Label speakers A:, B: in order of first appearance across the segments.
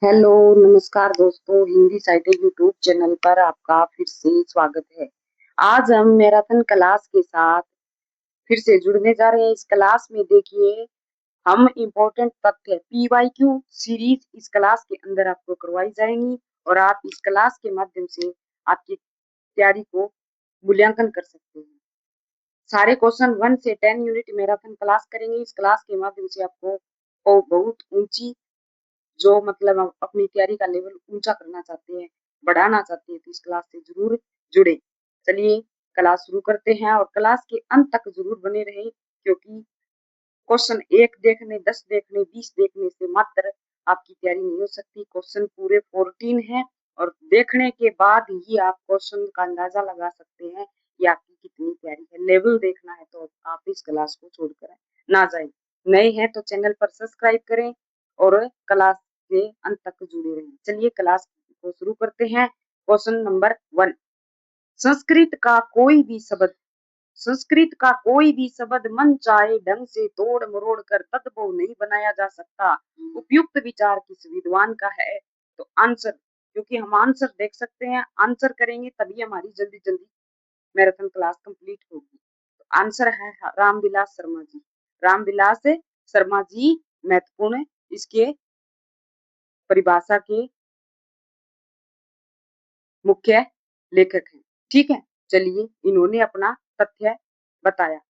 A: Hello नमस्कार दोस्तों, Hindi site YouTube channel पर आपका फिर से स्वागत है। आज हम मैराथन क्लास के साथ फिर से जुड़ने जा रहे हैं। इस क्लास में देखिए, हम इम्पोर्टेंट तथ्य पीवाईक्यू सीरीज इस क्लास के अंदर आपको करवाई जाएंगी और आप इस क्लास के माध्यम से आपकी तैयारी को मूल्यांकन कर सकते हैं। सारे क्वेश्चन 1 से 10 यूनिट मैराथन क्लास करेंगे। इस क्लास के माध्यम से आपको बहुत ऊंची जो मतलब हम अपनी तैयारी का लेवल ऊंचा करना चाहते हैं, बढ़ाना चाहते हैं, तो इस क्लास से जरूर जुड़े। चलिए क्लास शुरू करते हैं और क्लास के अंत तक जरूर बने रहें, क्योंकि क्वेश्चन 1 देखने, 10 देखने, 20 देखने से मात्र आपकी तैयारी नहीं हो सकती। क्वेश्चन पूरे 14 है और देखने के बाद ही आप क्वेश्चन का अंदाजा लगा सकते हैं कि आपकी कितनी तैयारी है। लेवल देखना है तो आप इस क्लास को छोड़कर ना जाए। नए हैं तो चैनल पर सब्सक्राइब करें और क्लास के अंत तक जुड़े रहें। चलिए क्लास को शुरू करते हैं। क्वेश्चन नंबर 1, संस्कृत का कोई भी शब्द संस्कृत का कोई भी शब्द मन चाहे ढंग से तोड़ मरोड़ कर तद्भव नहीं बनाया जा सकता। उपयुक्त विचार किस विद्वान का है? तो आंसर, क्योंकि हम आंसर देख सकते हैं, आंसर करेंगे तभी हमारी जल्दी जल्दी मैराथन क्लास कंप्लीट होगी। तो आंसर है रामविलास शर्मा जी। रामविलास शर्मा जी महत्वपूर्ण इसके परिभाषा के मुख्य लेखक हैं। ठीक है, चलिए इन्होंने अपना तथ्य बताया।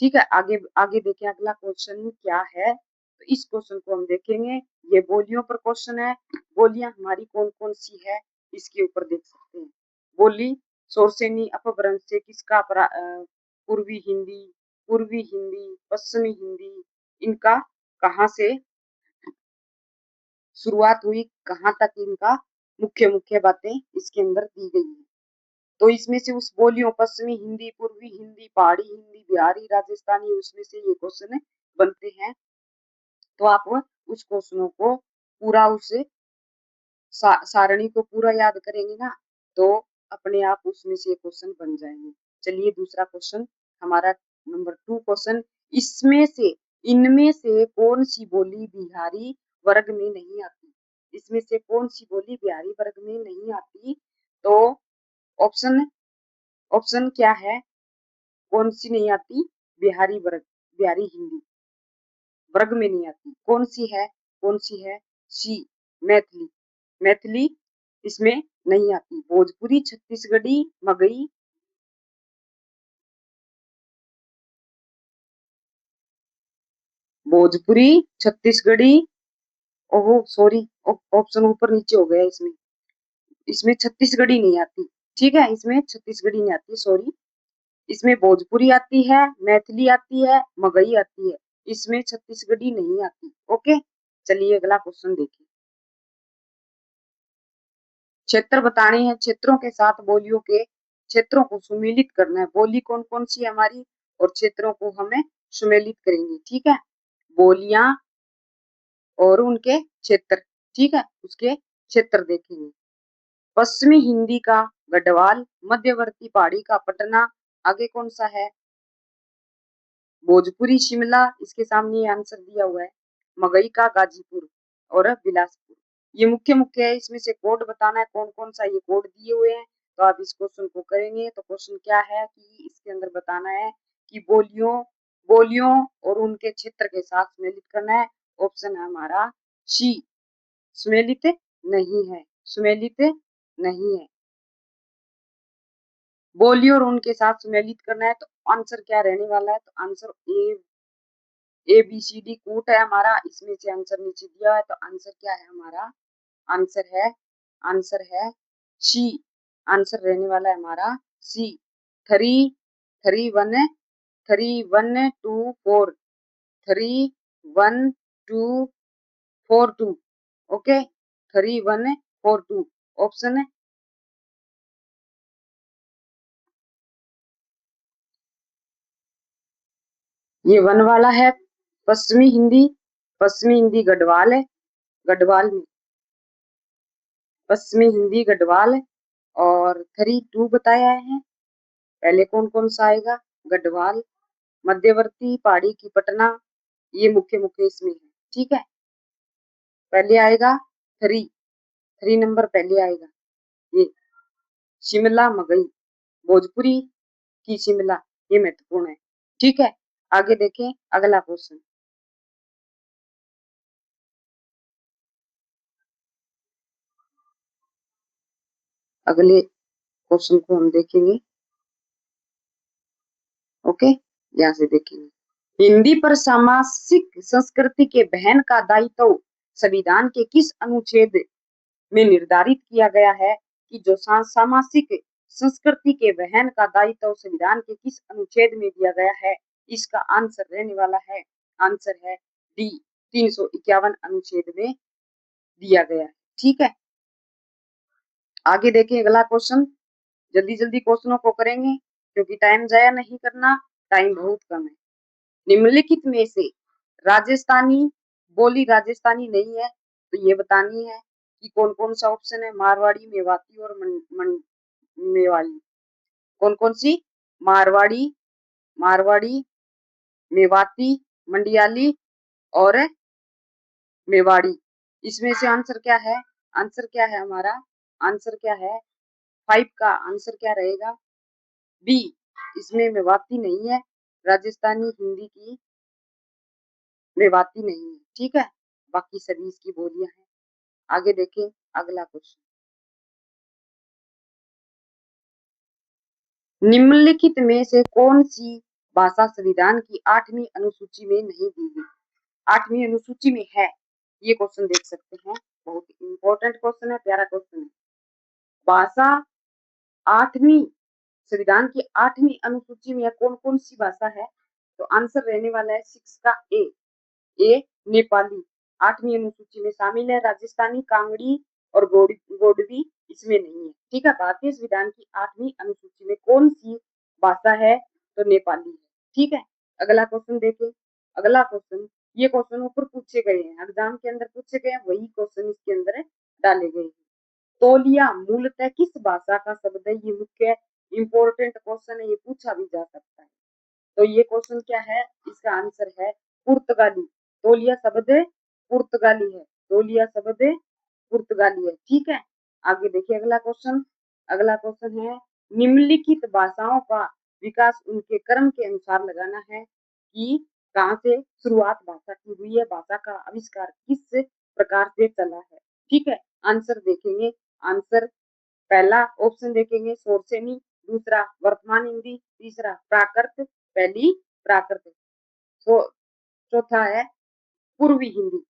A: ठीक है, आगे आगे देखें अगला क्वेश्चन क्या है। तो इस क्वेश्चन को हम देखेंगे। ये बोलियों पर क्वेश्चन है। बोलियां हमारी कौन कौन सी है इसके ऊपर देख सकते हैं। बोली शोरसेनी अपभ्रंश से किसका पूर्वी हिंदी, पश्चिमी हिंदी, इनका कहाँ से शुरुआत हुई, कहाँ तक इनका मुख्य मुख्य बातें इसके अंदर दी गई है। तो इसमें से उस बोलियों पश्चिमी हिंदी, पूर्वी हिंदी, पहाड़ी हिंदी, बिहारी, राजस्थानी, उसमें से ये क्वेश्चन बनते हैं। तो आप उस क्वेश्चनों को पूरा उस सारणी को पूरा याद करेंगे ना, तो अपने आप उसमें से क्वेश्चन बन जाएंगे। चलिए दूसरा क्वेश्चन हमारा नंबर 2 क्वेश्चन, इसमें से इनमें से कौन सी बोली बिहारी वर्ग में नहीं आती? इसमें से कौन सी बोली बिहारी वर्ग में नहीं आती? तो ऑप्शन ऑप्शन क्या है? कौन सी नहीं आती? बिहारी हिंदी वर्ग में नहीं आती। कौन सी है? कौन सी है? सी, मैथिली। मैथिली इसमें नहीं आती। भोजपुरी, छत्तीसगढ़ी, मगही, भोजपुरी, छत्तीसगढ़ी, ओहो सॉरी, ऑप्शन ऊपर नीचे हो गया। इसमें इसमें छत्तीसगढ़ी नहीं आती। ठीक है, इसमें छत्तीसगढ़ी नहीं आती, सॉरी। इसमें भोजपुरी आती है, मैथिली आती है, मगही आती है। इसमें छत्तीसगढ़ी नहीं आती। ओके, चलिए अगला क्वेश्चन देखिए। क्षेत्र बताने हैं, क्षेत्रों के साथ बोलियों के क्षेत्रों को सुमेलित करना है। बोली कौन कौन सी है हमारी और क्षेत्रों को हमें सुमेलित करेंगे। ठीक है, बोलियां और उनके क्षेत्र। ठीक है, उसके क्षेत्र देखेंगे। पश्चिमी हिंदी का गढ़वाल, मध्यवर्ती पहाड़ी का पटना, आगे कौन सा है? भोजपुरी शिमला, इसके सामने आंसर दिया हुआ है। मगही का गाजीपुर और बिलासपुर। ये मुख्य मुख्य है। इसमें से कोड बताना है कौन कौन सा ये कोड दिए हुए हैं। तो आप इस क्वेश्चन को करेंगे। तो क्वेश्चन क्या है कि इसके अंदर बताना है कि बोलियों बोलियों और उनके क्षेत्र के साथ सम्मिलित करना है। ऑप्शन है हमारा सी, सुमेलित नहीं है, सुमेलित नहीं है। बोलियों और उनके साथ सुमेलित करना है। तो आंसर क्या रहने वाला है? तो answer a b c d कूट है हमारा। इसमें से आंसर नीचे दिया है। तो आंसर क्या है हमारा? आंसर है सी। आंसर रहने वाला है हमारा C. Three three one 3124, 31242। Okay, 3142 option है। ये वन वाला है पश्चिमी हिंदी। पश्चिमी हिंदी गढ़वाल है। गढ़वाल में पश्चिमी हिंदी गढ़वाल। और 32 बताया है। पहले कौन कौन सा आएगा? गढ़वाल, मध्यवर्ती पहाड़ी की पटना, ये मुख्य मुख्य इसमें है। ठीक है, पहले आएगा थ्री नंबर पहले आएगा। ये शिमला मगई, भोजपुरी की शिमला, ये महत्वपूर्ण है। ठीक है, आगे देखें अगला क्वेश्चन। अगले क्वेश्चन को हम देखेंगे। ओके, यहाँ से देखेंगे। हिंदी पर सामासिक संस्कृति के वहन का दायित्व संविधान के किस अनुच्छेद में निर्धारित किया गया है? कि जो सामासिक संस्कृति के वहन का दायित्व संविधान के किस अनुच्छेद में दिया गया है? इसका आंसर रहने वाला है, आंसर है डी, 351 अनुच्छेद में दिया गया है। ठीक है, आगे देखिए अगला क्वेश्चन। जल्दी जल्दी क्वेश्चनों को करेंगे क्योंकि टाइम जाया नहीं करना, टाइम बहुत कम है। निम्नलिखित में से राजस्थानी बोली राजस्थानी नहीं है, तो ये बतानी है कि कौन कौन सा ऑप्शन है। मारवाड़ी, मेवाती और मेवाड़ी। कौन कौन सी? मारवाड़ी, मेवाती, मंडियाली और मेवाड़ी। इसमें से आंसर क्या है? आंसर क्या है हमारा? आंसर क्या है? 5 का आंसर क्या रहेगा? बी। इसमें मेवाती नहीं है, राजस्थानी हिंदी की मेवाती नहीं है। ठीक है, बाकी सभी इसकी बोलियां हैं। आगे देखें अगला क्वेश्चन। निम्नलिखित में से कौन सी भाषा संविधान की 8वीं अनुसूची में नहीं दी गई? 8वीं अनुसूची में है, ये क्वेश्चन देख सकते हैं। बहुत इंपॉर्टेंट क्वेश्चन है, प्यारा क्वेश्चन है। भाषा 8वीं संविधान की 8वीं अनुसूची में कौन कौन सी भाषा है? तो आंसर रहने वाला है 6 का ए नेपाली 8वीं अनुसूची में शामिल है। राजस्थानी, कांगड़ी और गोडवी इसमें नहीं है। ठीक है, भारतीय संविधान की 8वीं अनुसूची में कौन सी भाषा है? तो नेपाली है। ठीक है, अगला क्वेश्चन देखें। अगला क्वेश्चन, ये क्वेश्चन ऊपर पूछे गए हैं, एग्जाम के अंदर पूछे गए हैं, वही क्वेश्चन इसके अंदर डाले गए हैं। तौलिया मूलतः किस भाषा का शब्द है? ये मुख्य इंपॉर्टेंट क्वेश्चन है, ये पूछा भी जा सकता है। तो ये क्वेश्चन क्या है? इसका आंसर है पुर्तगाली। तौलिया शब्द पुर्तगाली है, तौलिया शब्द पुर्तगाली है। ठीक है, आगे देखिए अगला क्वेश्चन। अगला क्वेश्चन है, निम्नलिखित भाषाओं का विकास उनके क्रम के अनुसार लगाना है कि कहां से शुरुआत भाषा की हुई है, भाषा का आविष्कार किस प्रकार से चला है। ठीक है, आंसर देखेंगे। आंसर पहला ऑप्शन देखेंगे सोरसेनी, दूसरा वर्तमान हिंदी, तीसरा प्राकृत, पहली प्राकृत, चौथा है पूर्वी हिंदी।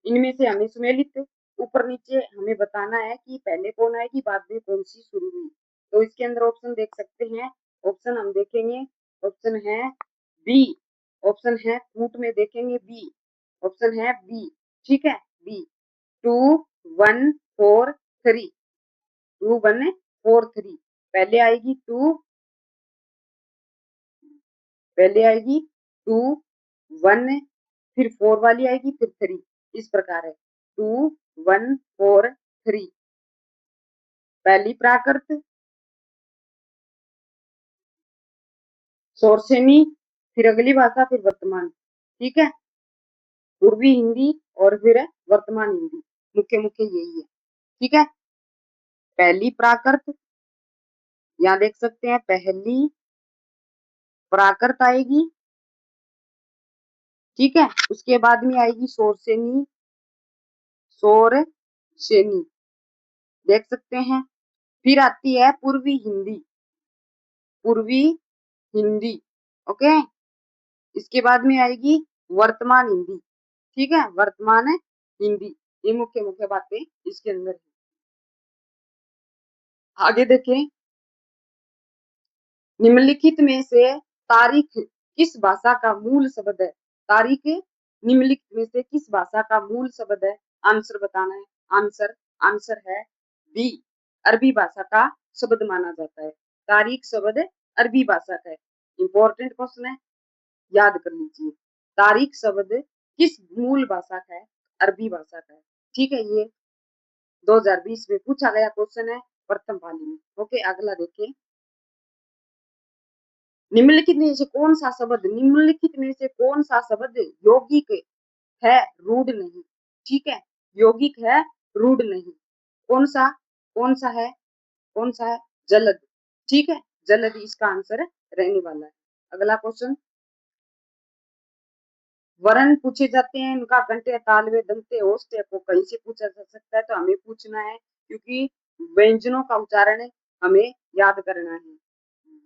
A: इनमें से हमें सुमेलित ऊपर नीचे हमें बताना है कि पहले कौन आएगी, बाद में कौन सी शुरू हुई। तो इसके अंदर ऑप्शन देख सकते हैं। ऑप्शन हम देखेंगे, ऑप्शन है बी, ऑप्शन है कूट में देखेंगे बी, ऑप्शन है बी। ठीक है, बी 2 1 4 3, 2 1 4 3। पहले आएगी 2, पहले आएगी 2 1, फिर 4 वाली आएगी, फिर 3। इस प्रकार है 2 1 4 3। पहली प्राकृत, सोरसेनी, फिर अगली भाषा, फिर वर्तमान। ठीक है, पूर्वी हिंदी और फिर वर्तमान हिंदी, मुख्य मुख्य यही है। ठीक है, पहली प्राकृत, यहाँ देख सकते हैं पहली प्राकृत आएगी। ठीक है, उसके बाद में आएगी सोरसेनी, सोरसेनी देख सकते हैं। फिर आती है पूर्वी हिंदी, पूर्वी हिंदी। ओके, इसके बाद में आएगी वर्तमान हिंदी। ठीक है, वर्तमान हिंदी। ये मुख्य मुख्य बातें इसके अंदर है। आगे देखें, निम्नलिखित में से तारीख किस भाषा का मूल शब्द है? तारीख निम्नलिखित में से किस भाषा का मूल शब्द है? आंसर बताना है। आंसर आंसर है बी, अरबी भाषा का शब्द माना जाता है। तारीख शब्द अरबी भाषा का है। इंपॉर्टेंट क्वेश्चन है, याद कर लीजिए। तारीख शब्द किस मूल भाषा का है? अरबी भाषा का है। ठीक है, ये 2020 में पूछा गया क्वेश्चन है, प्रथम पाली में। ओके, अगला देखिए। निम्नलिखित में से कौन सा शब्द, निम्नलिखित में से कौन सा शब्द यौगिक है, रूढ़ नहीं? ठीक है, यौगिक है, रूड नहीं। कौन सा कौन सा है कौन सा है? जलद। ठीक है, जलद इसका आंसर रहने वाला है। अगला क्वेश्चन, वर्ण पूछे जाते हैं, उनका कंठे तालवे दंते ओष्ठ्य को कहीं से पूछा जा सकता है, तो हमें पूछना है, क्योंकि व्यंजनों का उच्चारण हमें याद करना है।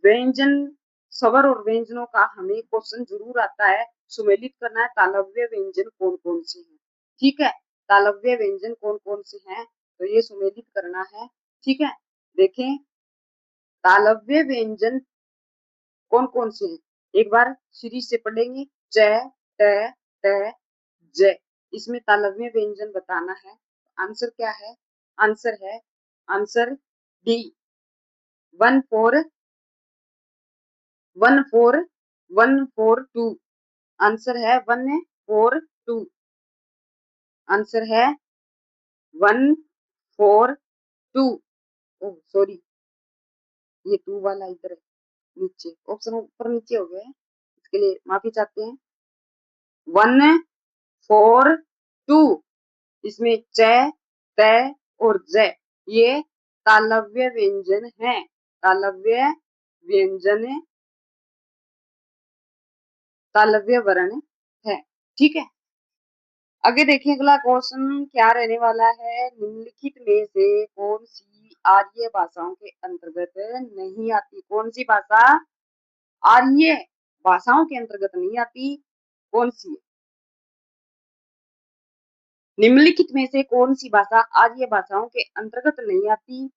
A: व्यंजन, स्वर और व्यंजनों का हमें क्वेश्चन जरूर आता है, सुमेलित करना है तालव्य व्यंजन कौन कौन से हैं। ठीक है, तालव्य व्यंजन कौन कौन से हैं, तो ये सुमेलित करना है। ठीक है, देखें तालव्य व्यंजन कौन कौन से हैं, एक बार श्री से पढ़ेंगे। च, ट, ट, ज। इसमें तालव्य व्यंजन बताना है। आंसर क्या है? आंसर है, आंसर डी, 14142। आंसर है 142। आंसर है 142। ओह सॉरी, ये 2 वाला इधर है, नीचे ऑप्शन ऊपर नीचे हो गया है, इसके लिए माफी चाहते हैं। 142, इसमें च, त और ज ये तालव्य व्यंजन है। तालव्य व्यंजन, तालव्य वर्ण है। ठीक है, आगे देखिए अगला क्वेश्चन क्या रहने वाला है। निम्नलिखित में से कौन सी आर्य भाषाओं के अंतर्गत नहीं आती? कौन सी भाषा आर्य भाषाओं के अंतर्गत नहीं आती? कौन सी? निम्नलिखित में से कौन सी भाषा आर्य भाषाओं के अंतर्गत नहीं आती?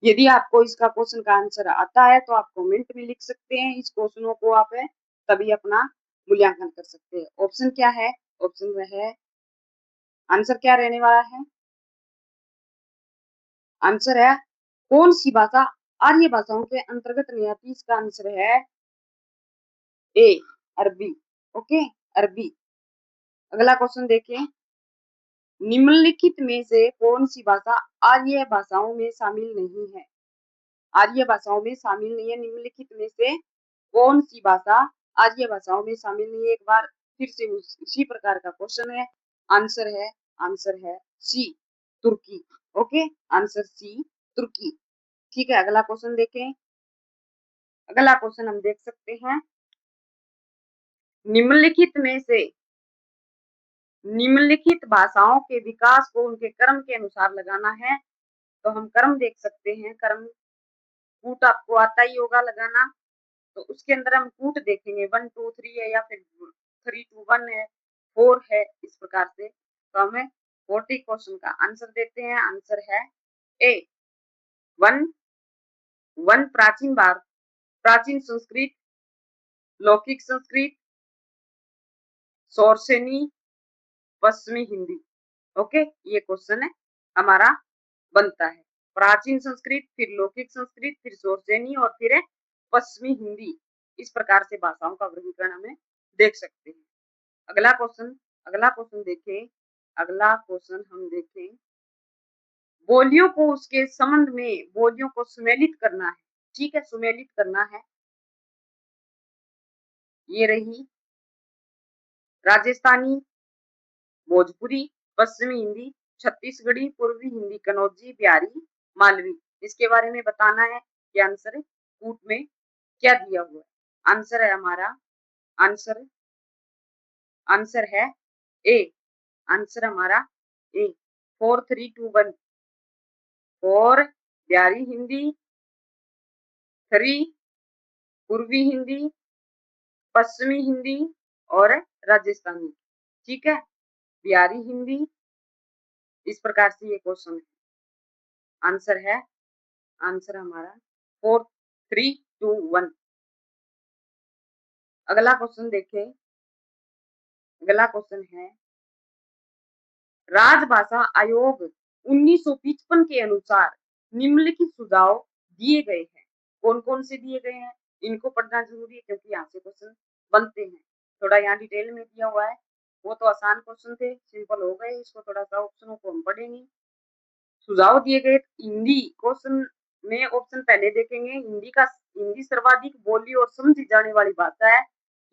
A: यदि आपको इसका क्वेश्चन का आंसर आता है तो आप कमेंट में लिख सकते हैं। इस क्वेश्चनों को आप तभी अपना मूल्यांकन कर सकते हैं। ऑप्शन क्या है? ऑप्शन में है, आंसर क्या रहने वाला है? आंसर है, कौन सी भाषा आर्य भाषाओं के अंतर्गत नहीं आती? इसका आंसर है ए, अरबी। ओके, अरबी। अगला क्वेश्चन देखिए, निम्नलिखित में से कौन सी भाषा आर्य भाषाओं में शामिल नहीं है? आर्य भाषाओं में शामिल नहीं है। निम्नलिखित में से कौन सी भाषा आर्य भाषाओं में शामिल नहीं है? एक बार फिर से उसी प्रकार का क्वेश्चन है। आंसर है, आंसर है सी, तुर्की। ओके, आंसर सी, तुर्की। ठीक है, अगला क्वेश्चन देखें। अगला क्वेश्चन हम देख सकते हैं, निम्नलिखित में से निम्नलिखित भाषाओं के विकास को उनके क्रम के अनुसार लगाना है। तो हम क्रम देख सकते हैं। क्रम, कूट आपको आता ही होगा लगाना, तो उसके अंदर हम कूट देखेंगे, 1 2 3 है या फिर 3 2 1 है, 4 है, इस प्रकार से। तो हमें 40 क्वेश्चन का आंसर देते हैं। आंसर है ए, 1 1 प्राचीन भारत, प्राचीन संस्कृत, लौकिक संस्कृत, सौरसेनी, पश्चिमी हिंदी। ओके, ये क्वेश्चन है हमारा बनता है। प्राचीन संस्कृत, फिर लौकिक संस्कृत, फिर सौरसेनी और फिर पश्चिमी हिंदी। इस प्रकार से भाषाओं का वर्गीकरण हमें देख सकते हैं। अगला क्वेश्चन, अगला क्वेश्चन देखें। अगला क्वेश्चन हम देखें, बोलियों को उसके संबंध में बोलियों को सुमेलित करना है। ठीक है, सुमेलित करना है। ये रही राजस्थानी, भोजपुरी, पश्चिमी हिंदी, छत्तीसगढ़ी, पूर्वी हिंदी, कन्नौजी, बिहारी, मालवी। इसके बारे में बताना है कि आंसर कूट में क्या दिया हुआ है। आंसर है हमारा, आंसर, आंसर है ए, आंसर हमारा ए, 4 3 2 1। 4 बिहारी हिंदी, 3 पूर्वी हिंदी, पश्चिमी हिंदी और राजस्थानी। ठीक है, बिहारी हिंदी। इस प्रकार से ये क्वेश्चन है। आंसर है, आंसर हमारा 4 3 2 1। अगला क्वेश्चन देखें। अगला क्वेश्चन है, राजभाषा आयोग 1955 के अनुसार निम्नलिखित सुझाव दिए गए हैं। कौन कौन से दिए गए हैं? इनको पढ़ना जरूरी है क्योंकि यहाँ से क्वेश्चन बनते हैं। थोड़ा यहाँ डिटेल में दिया हुआ है, वो तो आसान क्वेश्चन थे, सिंपल हो गए। इसको थोड़ा सा ऑप्शनों को हम पढ़ेंगे। सुझाव दिए गए हिंदी क्वेश्चन में, ऑप्शन पहले देखेंगे, हिंदी सर्वाधिक बोली और समझी जाने वाली भाषा है,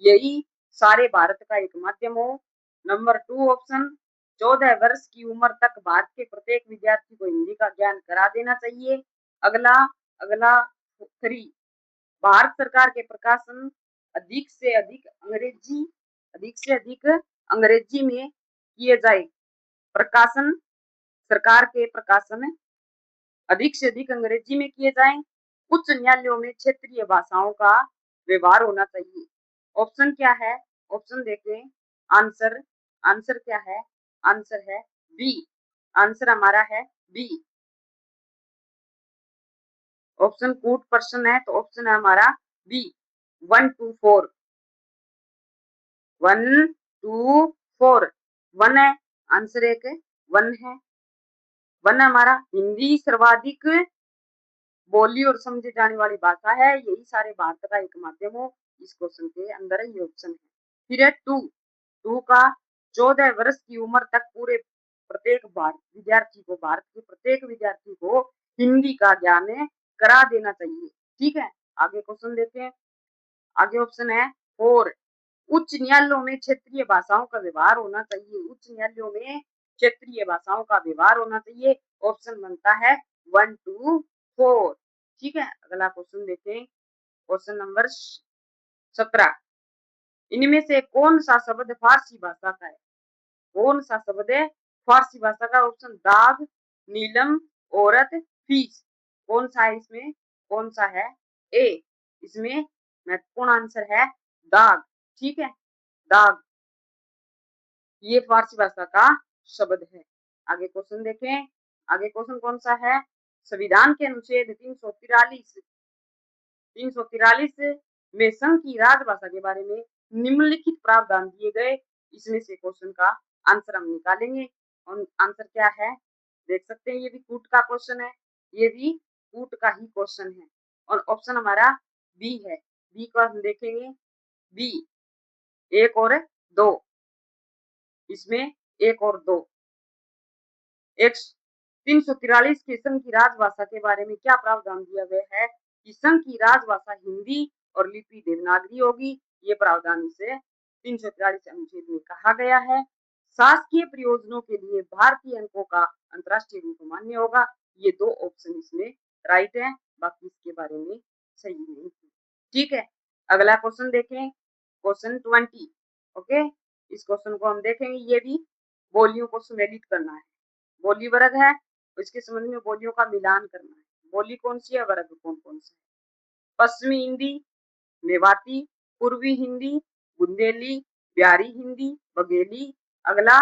A: यही सारे भारत का एक माध्यम हो। नंबर 2 ऑप्शन, 14 वर्ष की उम्र तक भारत के प्रत्येक विद्यार्थी को हिंदी का ज्ञान करा देना चाहिए। अगला अगला 3, भारत सरकार के प्रकाशन अधिक से अधिक अंग्रेजी में किए जाए। प्रकाशन सरकार के प्रकाशन अधिक से अधिक अंग्रेजी में किए जाएं। उच्च न्यायालयों में क्षेत्रीय भाषाओं का व्यवहार होना चाहिए। ऑप्शन क्या है? ऑप्शन देखें। आंसर आंसर क्या है? आंसर है बी। आंसर हमारा है बी। ऑप्शन कूट प्रश्न है तो ऑप्शन है हमारा बी। 1 2 4 1 2 4 1 है आंसर। एक 1 है। 1 हमारा हिंदी सर्वाधिक बोली और समझे जाने वाली भाषा है। यही सारे भारत का एक माध्यम हो। इस क्वेश्चन के अंदर ये ऑप्शन है। फिर है 2 का 14 वर्ष की उम्र तक पूरे प्रत्येक भारत के प्रत्येक विद्यार्थी को हिंदी का ज्ञान करा देना चाहिए। ठीक है, आगे क्वेश्चन देखते हैं। आगे ऑप्शन है 4, उच्च न्यायालयों में क्षेत्रीय भाषाओं का व्यवहार होना चाहिए। उच्च न्यायालयों में क्षेत्रीय भाषाओं का व्यवहार होना चाहिए। ऑप्शन बनता है 1 2 4। ठीक है, अगला क्वेश्चन देखें। क्वेश्चन नंबर 17, इनमें से कौन सा शब्द फारसी भाषा का है? कौन सा शब्द है फारसी भाषा का? ऑप्शन दाग, नीलम, औरत, फीस। कौन सा है इसमें? कौन सा है? ए। इसमें महत्वपूर्ण आंसर है दाग। ठीक है, दाग ये फारसी भाषा का शब्द है। आगे क्वेश्चन देखें। आगे क्वेश्चन कौन सा है? संविधान के अनुच्छेद 343 में संघ की राजभाषा के बारे में निम्नलिखित प्रावधान दिए गए। इसमें से क्वेश्चन का आंसर हम निकालेंगे। और आंसर क्या है देख सकते हैं। ये भी कूट का क्वेश्चन है। ये भी कूट का ही क्वेश्चन है और ऑप्शन हमारा बी है। बी को हम देखेंगे। बी 1 और 2। इसमें 1 और 2। 343 के संघ की राजभाषा के बारे में क्या प्रावधान दिया गया है कि संघ की राजभाषा हिंदी और लिपि देवनागरी होगी। ये प्रावधान इसे 343 अनुच्छेद में कहा गया है। शासकीय प्रयोजनों के लिए भारतीय अंकों का अंतरराष्ट्रीय रूप मान्य होगा। ये 2 ऑप्शन इसमें राइट है, बाकी इसके बारे में सही नहीं है। ठीक है, अगला क्वेश्चन देखें। क्वेश्चन 20। ओके, इस क्वेश्चन को हम देखेंगे। ये भी बोलियों को सुमेलित करना है। बोली वर्ग है तो इसके संबंध में बोलियों का मिलान करना है। बोली कौन सी है, वर्ग कौन कौन सा है? पश्चिमी हिंदी, मेवाती, पूर्वी हिंदी, बुंदेली, बिहारी हिंदी, बघेली। अगला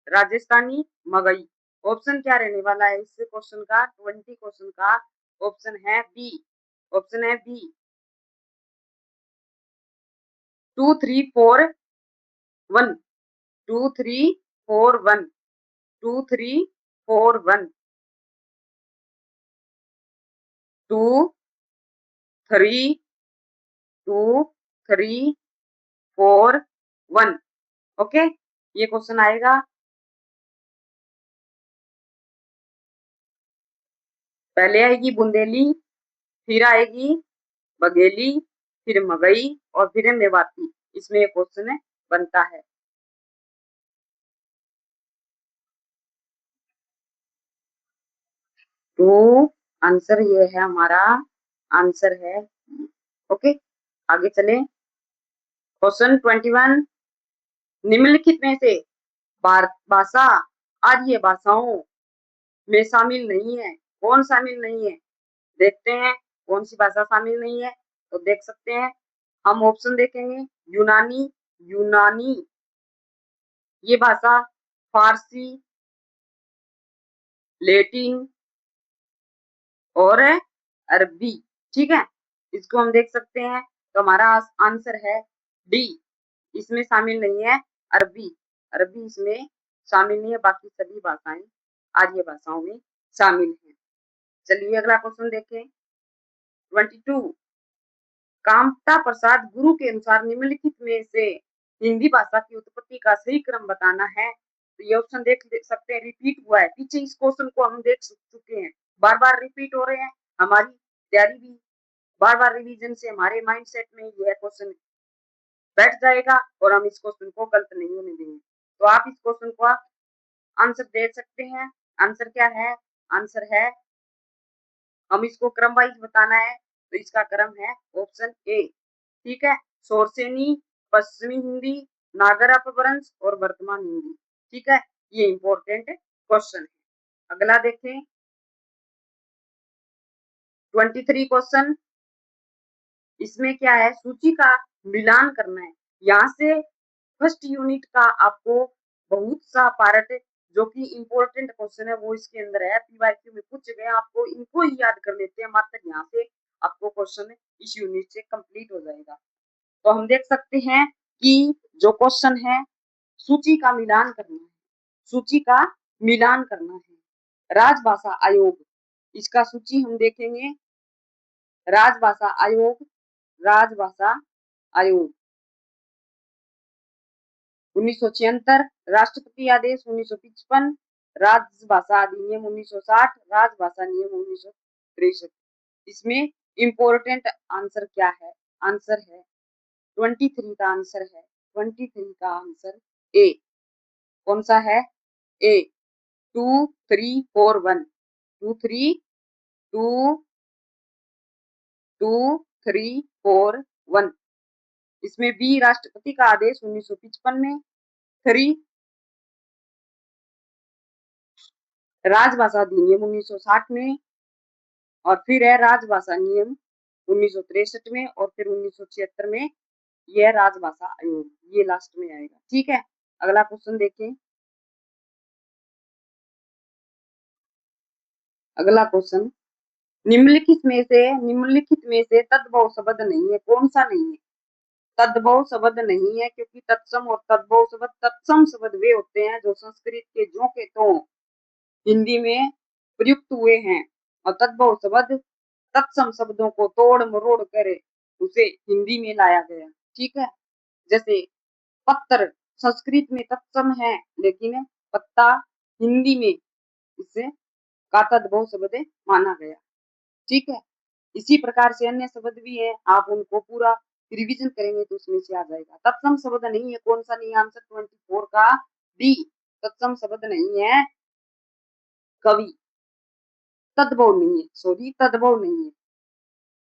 A: राजस्थानी, मगही। ऑप्शन क्या रहने वाला है इस क्वेश्चन का? 20 क्वेश्चन का ऑप्शन है बी। ऑप्शन है बी 2 3 4 1 2 3 4 1 2 3 4 1 2 3 2 3 4 1। ओके, ये क्वेश्चन आएगा। पहले आएगी बुंदेली, फिर आएगी बघेली, फिर मगही और फिर मेवाती। इसमें ये क्वेश्चन बनता है। तो आंसर ये है हमारा। आंसर है ओके, आगे चले। क्वेश्चन 21, निम्नलिखित में से भारत भाषा आर्य भाषाओं में शामिल नहीं है। कौन शामिल नहीं है? देखते हैं कौन सी भाषा शामिल नहीं है। तो देख सकते हैं हम ऑप्शन देखेंगे। यूनानी, यूनानी ये भाषा, फारसी, लेटिन और अरबी। ठीक है, इसको हम देख सकते हैं। तो हमारा आंसर है डी। इसमें शामिल नहीं है अरबी। अरबी इसमें शामिल नहीं है, बाकी सभी भाषाएं आर्य भाषाओं में शामिल है। चलिए अगला क्वेश्चन देखें। 22, कामता प्रसाद गुरु के अनुसार निम्नलिखित में से हिंदी भाषा की उत्पत्ति का सही क्रम बताना है। तो ये ऑप्शन देख सकते हैं। रिपीट हुआ है पीछे, इस क्वेश्चन को हम देख चुके हैं। बार बार रिपीट हो रहे हैं। हमारी तैयारी भी बार बार रिवीजन से हमारे माइंडसेट में यह क्वेश्चन बैठ जाएगा और हम इस क्वेश्चन को गलत नहीं होने देंगे। तो आप इस क्वेश्चन को आंसर दे सकते हैं। आंसर क्या है? आंसर है, हम इसको क्रम वाइज बताना है, तो इसका क्रम है ऑप्शन ए। ठीक है, शोरसेनी, पश्चिमी हिंदी, नागर अपभ्रंश और वर्तमान हिंदी। ठीक है, ये इंपॉर्टेंट क्वेश्चन है। अगला देखें, 23 क्वेश्चन। इसमें क्या है? सूची का मिलान करना है। यहाँ से फर्स्ट यूनिट का आपको बहुत सा पार्ट जो कि इंपॉर्टेंट क्वेश्चन है वो इसके अंदर है, पीवाईक्यू में पूछे गए, आपको इनको ही याद कर लेते हैं, मात्र यहाँ से आपको क्वेश्चन इस यूनिट से कंप्लीट हो जाएगा। तो हम देख सकते हैं कि जो क्वेश्चन है, सूची का मिलान करना है, सूची का मिलान करना है। राजभाषा आयोग, इसका सूची हम देखेंगे। राजभाषा आयोग, राजभाषा आयोग 1976, राष्ट्रपति आदेश 1955, राजभाषा अधिनियम 1960, राजभाषा नियम 1963। इसमें इंपॉर्टेंट आंसर क्या है? आंसर है 23 का आंसर है, 23 का आंसर ए। कौन सा है? ए। 2 3 4 1, 2 3 2 2 3 4 1। इसमें बी, राष्ट्रपति का आदेश 1955 में, 3 राजभाषा अधिनियम 1960 में, और फिर है राजभाषा नियम 1963 में, और फिर 1976 में यह राजभाषा आयोग, ये लास्ट में आएगा। ठीक है, अगला क्वेश्चन देखें। अगला क्वेश्चन, निम्नलिखित में से तद्भव शब्द नहीं है, कौन सा नहीं है? तद्भव शब्द नहीं है, क्योंकि तत्सम और तद्भव शब्द, तत्सम शब्द वे होते हैं जो संस्कृत के जो के तो हिंदी में प्रयुक्त हुए हैं, और तद्भव शब्द तत्सम शब्दों को तोड़ मरोड़ कर उसे हिंदी में लाया गया। ठीक है, जैसे पत्र संस्कृत में तत्सम है, लेकिन पत्ता हिंदी में इसे का तद्भव शब्द माना गया। ठीक है, इसी प्रकार से अन्य शब्द भी है, आप उनको पूरा रिवीजन करेंगे तो उसमें से आ जाएगा। तत्सम शब्द नहीं है, कौन सा नहीं? आंसर 24 का डी। तत्सम शब्द नहीं है, कवि। तद्भव नहीं है, सॉरी, तद्भव नहीं है,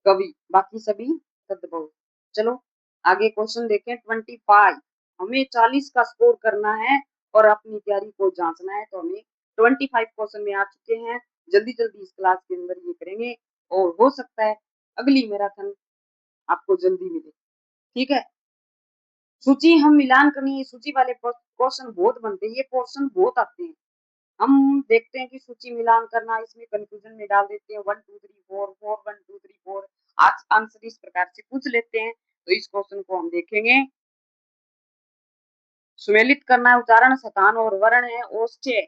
A: कवि। बाकी सभी तद्भव। चलो आगे क्वेश्चन देखें। 25, हमें 40 का स्कोर करना है और अपनी तैयारी को जांचना है, तो हमें 25 क्वेश्चन में आ चुके हैं। जल्दी जल्दी इस क्लास के अंदर ये करेंगे, और हो सकता है अगली मैराथन आपको जल्दी मिले। ठीक है, सूची हम मिलान करनी है। सूची वाले क्वेश्चन बहुत बनते हैं, ये क्वेश्चन बहुत आते हैं। हम देखते हैं कि सूची मिलान करना, इसमें कंफ्यूजन में डाल देते हैं 1 2 3 4 4 1 2 3 4। आज आंसर इस प्रकार से पूछ लेते हैं, तो इस क्वेश्चन को हम देखेंगे। सुमेलित करना है, उच्चारण स्थान और वर्ण है ओष्ठ्य,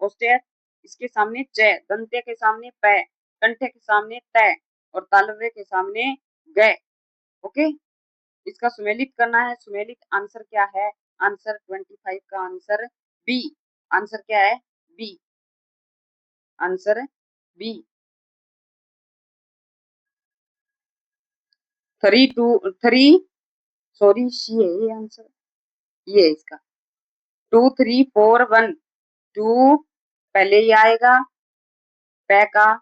A: ओष्ठ्य, इसके सामने च, दंत्य के सामने प, कंठ्य के सामने त, और तालव्य के सामने ग। ओके, इसका सुमेलित करना है। सुमेलित आंसर क्या है? आंसर 25 का आंसर बी। आंसर क्या है? B. Answer b. 3 2 3, sorry, c है ये आंसर, ये है इसका। 2 3 4 1, 2 पहले ही आएगा, पै का,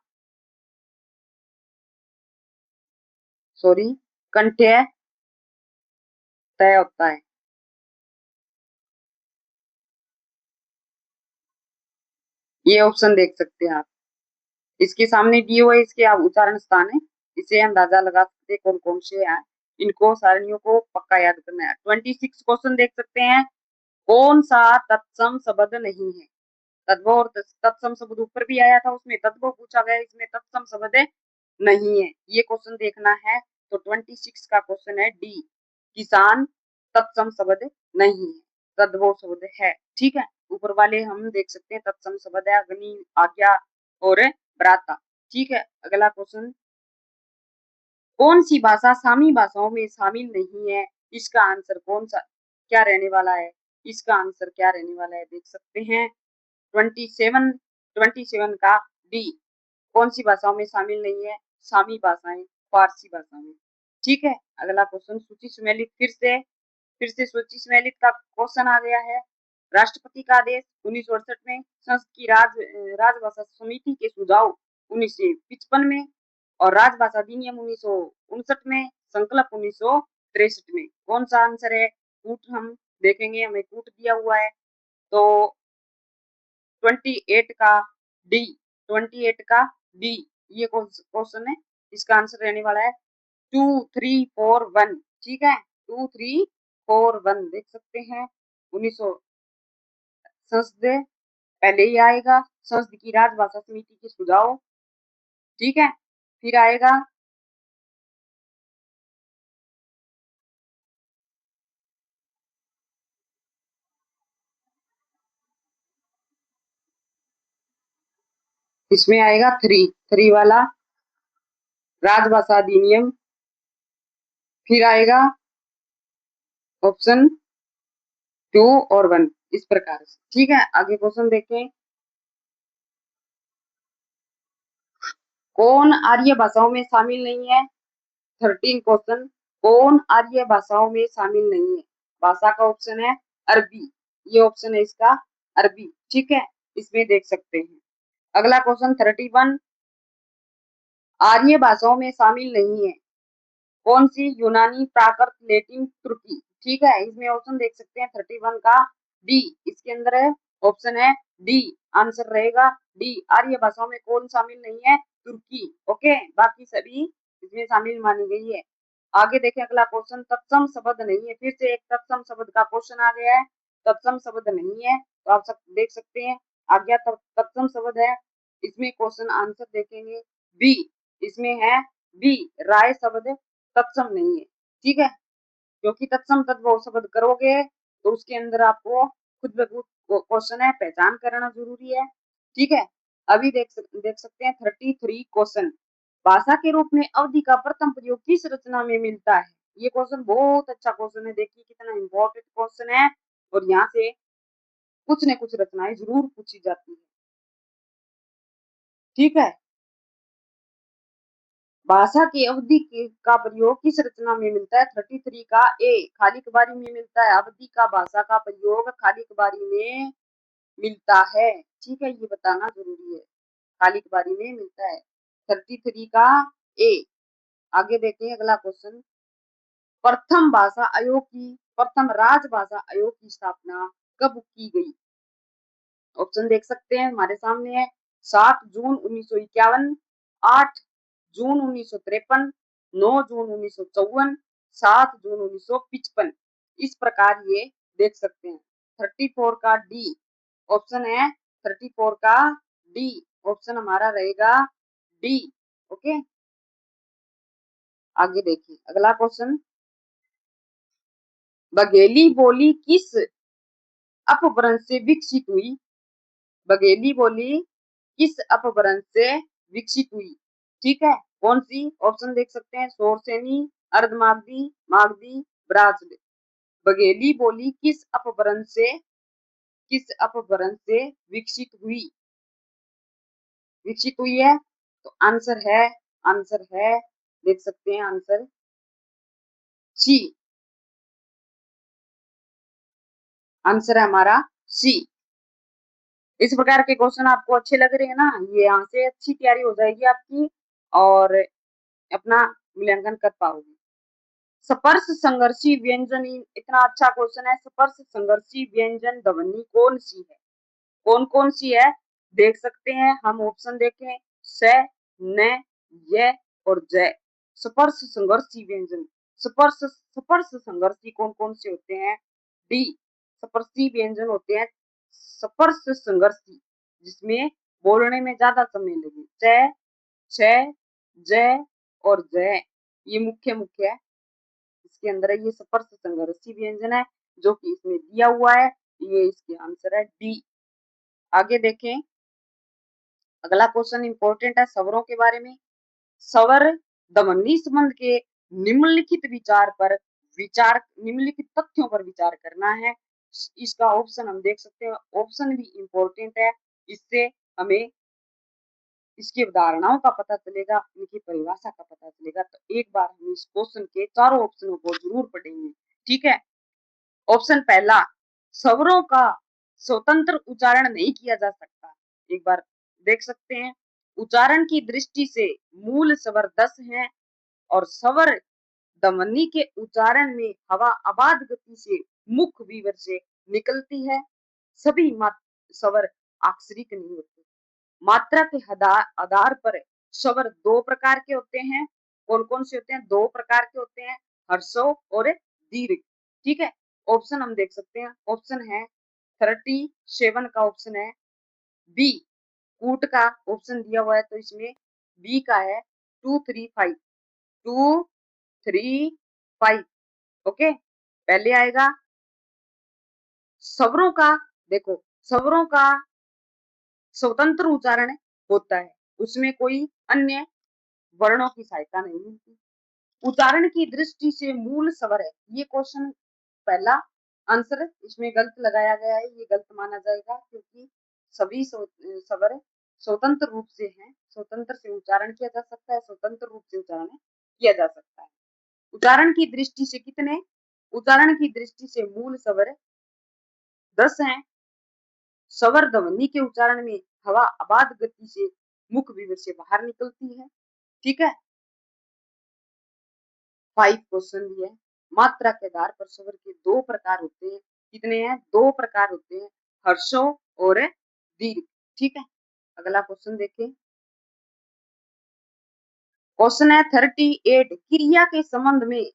A: सॉरी, कंठ्य तय होता है। ये ऑप्शन देख सकते हैं आप, इसके सामने डी हुआ, इसके आप उच्चारण स्थान है, इसे अंदाजा लगा सकते हैं कौन कौन से हैं। इनको सारणियों को पक्का याद करना है। 26 क्वेश्चन देख सकते हैं। कौन सा तत्सम शब्द नहीं है? तद्भव और तत्सम शब्द ऊपर भी आया था, उसमें तद्भव पूछा गया, इसमें तत्सम शब्द नहीं है, ये क्वेश्चन देखना है। तो 26 का क्वेश्चन है डी, किसान तत्सम शब्द नहीं है, तद्भव शब्द है। ठीक है, ऊपर वाले हम देख सकते हैं तत्सम शब्द है, अग्नि, आज्ञा और भ्राता। ठीक है, अगला क्वेश्चन, कौन सी भाषा सामी भाषाओं में शामिल नहीं है? इसका आंसर कौन सा क्या रहने वाला है? इसका आंसर क्या रहने वाला है, देख सकते हैं। 27 का डी, कौन सी भाषाओं में शामिल नहीं है? सामी भाषाएं, फारसी भाषा में। ठीक है, अगला क्वेश्चन, सूची सुमेलित, फिर से सूची सुमेलित का क्वेश्चन आ गया है। राष्ट्रपति का आदेश 1968 में, संसद की राजभाषा समिति के सुझाव 1955 में और राजभाषा अधिनियम 1959 में, संकल्प 1963 में। कौन सा आंसर है? कूट हम देखेंगे, हमें कूट दिया हुआ है तो 28 का डी, 28 का डी ये क्वेश्चन है। इसका आंसर रहने वाला है 2341। ठीक है, 2341 देख सकते हैं। 1900 संसद पहले ही आएगा, संसद की राजभाषा समिति के सुझाव। ठीक है, फिर आएगा इसमें आएगा थ्री वाला राजभाषा अधिनियम। फिर आएगा ऑप्शन 2 और 1 इस प्रकार से। ठीक है, आगे क्वेश्चन देखें। कौन आर्य भाषाओं में शामिल नहीं है? 13 क्वेश्चन। कौन आर्य भाषाओं में शामिल नहीं है? भाषा का ऑप्शन है अरबी, ये ऑप्शन है इसका अरबी। ठीक है, इसमें देख सकते हैं। अगला क्वेश्चन 31 आर्य भाषाओं में शामिल नहीं है कौन सी? यूनानी, प्राकृत, लैटिन, तुर्की। ठीक है, इसमें ऑप्शन देख सकते हैं 31 का डी, इसके अंदर है ऑप्शन है डी, आंसर रहेगा डी। आर्य भाषाओं में कौन शामिल नहीं है? तुर्की। ओके, बाकी सभी इसमें शामिल मानी गई है। आगे देखें अगला क्वेश्चन, तत्सम शब्द नहीं है। फिर से एक तत्सम शब्द का क्वेश्चन आ गया है। तत्सम शब्द नहीं है तो आप सब देख सकते हैं आ गया तत्सम शब्द है। इसमें क्वेश्चन आंसर देखेंगे बी, इसमें है बी, राय शब्द तत्सम नहीं है। ठीक है, क्योंकि तत्सम तद्भव शब्द करोगे तो उसके अंदर आपको खुद ब खुद क्वेश्चन है पहचान करना जरूरी है। ठीक है, अभी देख सकते हैं 33 क्वेश्चन। भाषा के रूप में अवधि का प्रथम प्रयोग किस रचना में मिलता है? ये क्वेश्चन बहुत अच्छा क्वेश्चन है, देखिए कितना इंपॉर्टेंट क्वेश्चन है और यहाँ से कुछ न कुछ रचनाएं जरूर पूछी जाती है। ठीक है, भाषा की अवधि का प्रयोग किस रचना में मिलता है? 33 का ए, खाली कबारी में मिलता है। अवधि का भाषा का प्रयोग खाली कबारी में मिलता है। ठीक है, ये बताना जरूरी है, खाली कबारी में मिलता है। 33 का ए। आगे देखते हैं अगला क्वेश्चन, प्रथम भाषा आयोग की प्रथम राजभाषा आयोग की स्थापना कब की गई? ऑप्शन देख सकते हैं हमारे सामने है 7 जून 1951, 8 जून 1953, 9 जून 1954, 7 जून 1955। इस प्रकार ये देख सकते हैं। 34 का डी ऑप्शन है, 34 का डी ऑप्शन हमारा रहेगा डी। ओके, आगे देखिए अगला क्वेश्चन, बघेली बोली किस अपभ्रंश से विकसित हुई? बघेली बोली किस अपभ्रंश से विकसित हुई? ठीक है, कौन सी? ऑप्शन देख सकते हैं शोरसेनी, अर्धमागधी, मागधी, ब्राह्मण। बघेली बोली किस अपभ्रंश से विकसित हुई है? तो आंसर है देख सकते हैं आंसर सी, आंसर है हमारा सी। इस प्रकार के क्वेश्चन आपको अच्छे लग रहे हैं ना? ये यहाँ से अच्छी तैयारी हो जाएगी आपकी और अपना मूल्यांकन कर पाओगे। स्पर्श संघर्षी व्यंजन, इतना अच्छा क्वेश्चन है। स्पर्श संघर्षी व्यंजन ध्वनि कौन सी है? कौन कौन सी है देख सकते हैं हम, ऑप्शन देखें स, न, य और जय। स्पर्श संघर्षी व्यंजन, स्पर्श संघर्षी कौन कौन से होते हैं? डी, स्पर्शी व्यंजन होते हैं स्पर्श संघर्षी जिसमें बोलने में ज्यादा समय लगे। च, छ, ज और जय, ये मुख्य है इसके अंदर है। ये स्पर्श संघर्षी व्यंजन है जो कि इसमें दिया हुआ है, ये इसके आंसर है डी। आगे देखें अगला क्वेश्चन इंपॉर्टेंट है स्वरों के बारे में। स्वर ध्वनि संबंध के निम्नलिखित तथ्यों पर विचार करना है। इसका ऑप्शन हम देख सकते हैं, ऑप्शन भी इंपॉर्टेंट है, इससे हमें इसकी धारणाओं का पता चलेगा, इनकी परिभाषा का पता चलेगा। तो एक बार हम इस क्वेश्चन के चारों ऑप्शनों को जरूर पढ़ेंगे। ठीक है, ऑप्शन पहला, स्वरों का स्वतंत्र उच्चारण नहीं किया जा सकता। एक बार देख सकते हैं, उच्चारण की दृष्टि से मूल स्वर 10 हैं और स्वर ध्वनि के उच्चारण में हवा अबाध गति से मुख विवर से निकलती है। सभी स्वर अक्षरिक नहीं होते। मात्रा के आधार पर स्वर दो प्रकार के होते हैं। कौन कौन से होते हैं? दो प्रकार के होते हैं, हर्षों और दीर्घ। ठीक है, ऑप्शन हम देख सकते हैं। ऑप्शन है 37 का ऑप्शन है बी, कूट का ऑप्शन दिया हुआ है, तो इसमें बी का है 235, 235। ओके, पहले आएगा स्वरों का। देखो, स्वरों का स्वतंत्र उच्चारण होता है, उसमें कोई अन्य वर्णों की सहायता नहीं मिलती। उच्चारण की दृष्टि से मूल स्वर है। ये क्वेश्चन पहला आंसर इसमें गलत लगाया गया है, ये गलत माना जाएगा, क्योंकि सभी स्वर स्वतंत्र रूप से हैं। स्वतंत्र से उच्चारण किया जा सकता है, स्वतंत्र रूप से उच्चारण किया जा सकता है। उच्चारण की दृष्टि से कितने? उच्चारण की दृष्टि से मूल स्वर 10 हैं। स्वर ध्वनि के उच्चारण में हवा अबाध गति से मुख विवर से बाहर निकलती है। ठीक है, 5 क्वेश्चन दिए। मात्रा के आधार पर स्वर के दो प्रकार होते हैं। कितने हैं? दो प्रकार होते हैं, हर्षों और दीर्घ। ठीक है, अगला क्वेश्चन देखें। क्वेश्चन है 38, क्रिया के संबंध में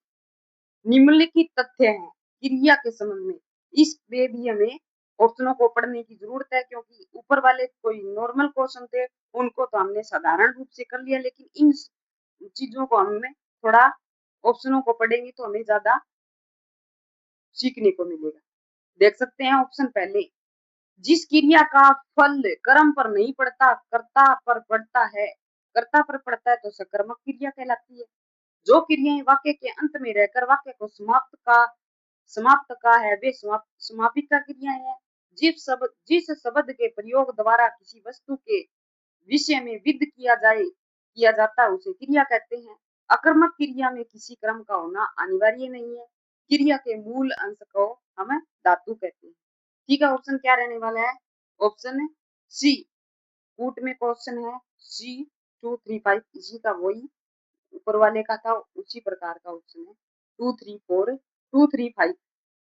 A: निम्नलिखित तथ्य हैं। क्रिया के संबंध में, इस पे भी हमें ऑप्शनों को पढ़ने की जरूरत है, क्योंकि ऊपर वाले कोई नॉर्मल क्वेश्चन थे, उनको तो हमने साधारण रूप से कर लिया, लेकिन इन चीजों को हमें थोड़ा ऑप्शनों को पढ़ेंगे तो हमें ज्यादा सीखने को मिलेगा। देख सकते हैं ऑप्शन पहले, जिस क्रिया का फल कर्म पर नहीं पड़ता, कर्ता पर पड़ता है, कर्ता पर पड़ता है तो सकर्मक क्रिया कहलाती है। जो क्रियाएं वाक्य के अंत में रहकर वाक्य को समाप्त का है, वे समापिका क्रियाएं हैं। जिस शब्द के प्रयोग द्वारा किसी वस्तु के विषय में विद किया जाता है, उसे क्रिया कहते हैं। अकर्मक क्रिया में किसी क्रम का होना अनिवार्य नहीं है। क्रिया के मूल अंश को हम धातु कहते हैं। ठीक है, ऑप्शन क्या रहने वाला है? ऑप्शन सी, कूट में क्वेश्चन है सी 235, इसी का वही ऊपर वाले का था, उसी प्रकार का ऑप्शन है 234, 235।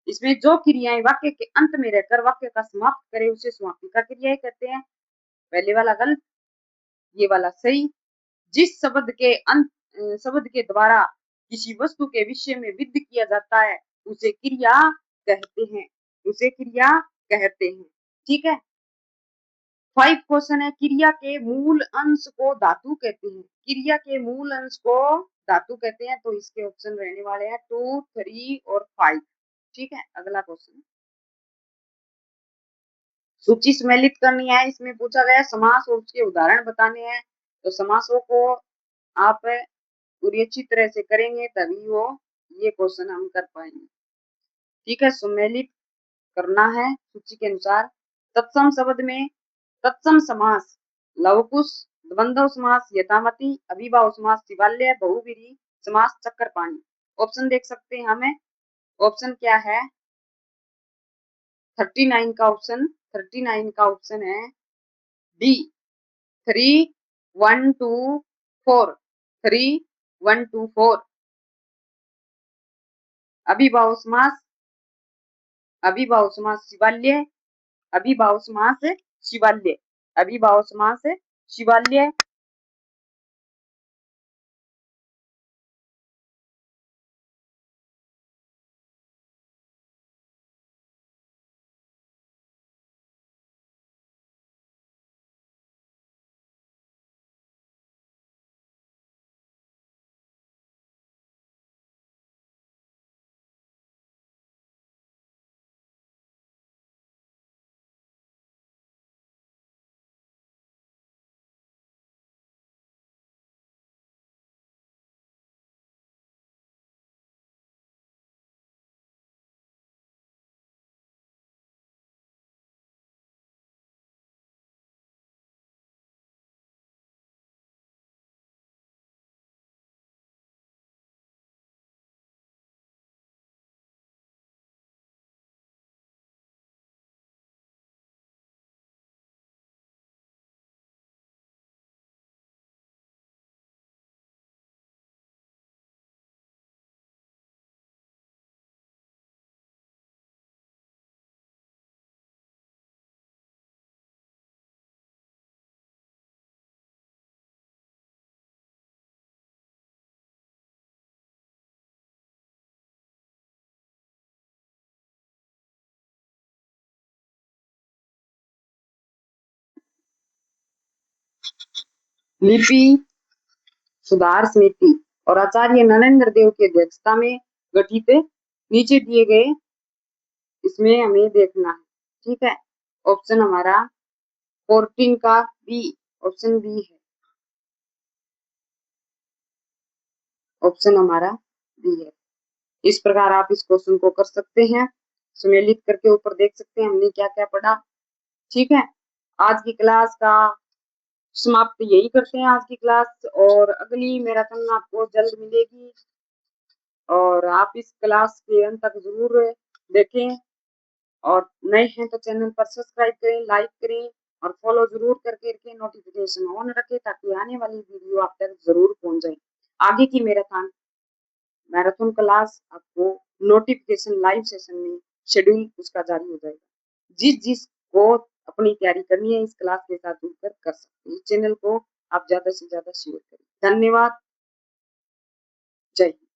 A: इसमें जो क्रियाएं वाक्य के अंत में रहकर वाक्य का समाप्त करे उसे समापिका क्रियाएं कहते हैं। पहले वाला गलत, ये वाला सही। जिस शब्द के द्वारा किसी वस्तु के विषय में विद किया जाता है, उसे क्रिया कहते हैं, उसे क्रिया कहते हैं। ठीक है, 5 क्वेश्चन है, क्रिया के मूल अंश को धातु कहते हैं। क्रिया के मूल अंश को धातु कहते हैं, तो इसके ऑप्शन रहने वाले हैं 2, 3 और 5। ठीक है, अगला क्वेश्चन, सूची सम्मिलित करनी है। इसमें पूछा गया समास और उसके उदाहरण बताने हैं, तो समासों को आप पूरी अच्छी तरह से करेंगे तभी वो ये क्वेश्चन हम कर पाएंगे। ठीक है, सम्मिलित करना है सूची के अनुसार। तत्सम शब्द में तत्सम समास लवकुश, द्वंद्व समास यथामति, अभिभाव समास शिवालय, बहुव्रीहि समास चक्रपाणी। ऑप्शन देख सकते हैं हमें। ऑप्शन क्या है? 39 का ऑप्शन, 39 का ऑप्शन है डी, 3124, 3124। अभिभाव समास, अभिभाव समास शिवालय, अभिभाव समास शिवालय, अभिभाव समास शिवालय। लिपि सुधार समिति और आचार्य नरेंद्र देव की अध्यक्षता में गठित नीचे दिए गए इसमें हमें देखना है। ठीक है, ऑप्शन हमारा 14 का बी, ऑप्शन बी है, ऑप्शन हमारा बी है। इस प्रकार आप इस क्वेश्चन को कर सकते हैं, सुमेलित करके ऊपर देख सकते हैं हमने क्या क्या पढ़ा। ठीक है, आज की क्लास का समाप्त यही करते हैं आज की क्लास, और अगली मैराथन आपको जल्द मिलेगी और आप इस क्लास के अंत तक जरूर देखें, और नए हैं तो चैनल पर सब्सक्राइब करें, लाइक करें और फॉलो जरूर करके रखें, नोटिफिकेशन ऑन रखें ताकि आने वाली वीडियो आप तक जरूर पहुंच जाए। आगे की मैराथन क्लास आपको नोटिफिकेशन लाइव सेशन में शेड्यूल उसका जारी हो जाएगा। जिस को अपनी तैयारी करनी है इस क्लास के साथ जुड़कर कर सकते हैं। चैनल को आप ज्यादा से ज्यादा शेयर करें। धन्यवाद, जय हिंद।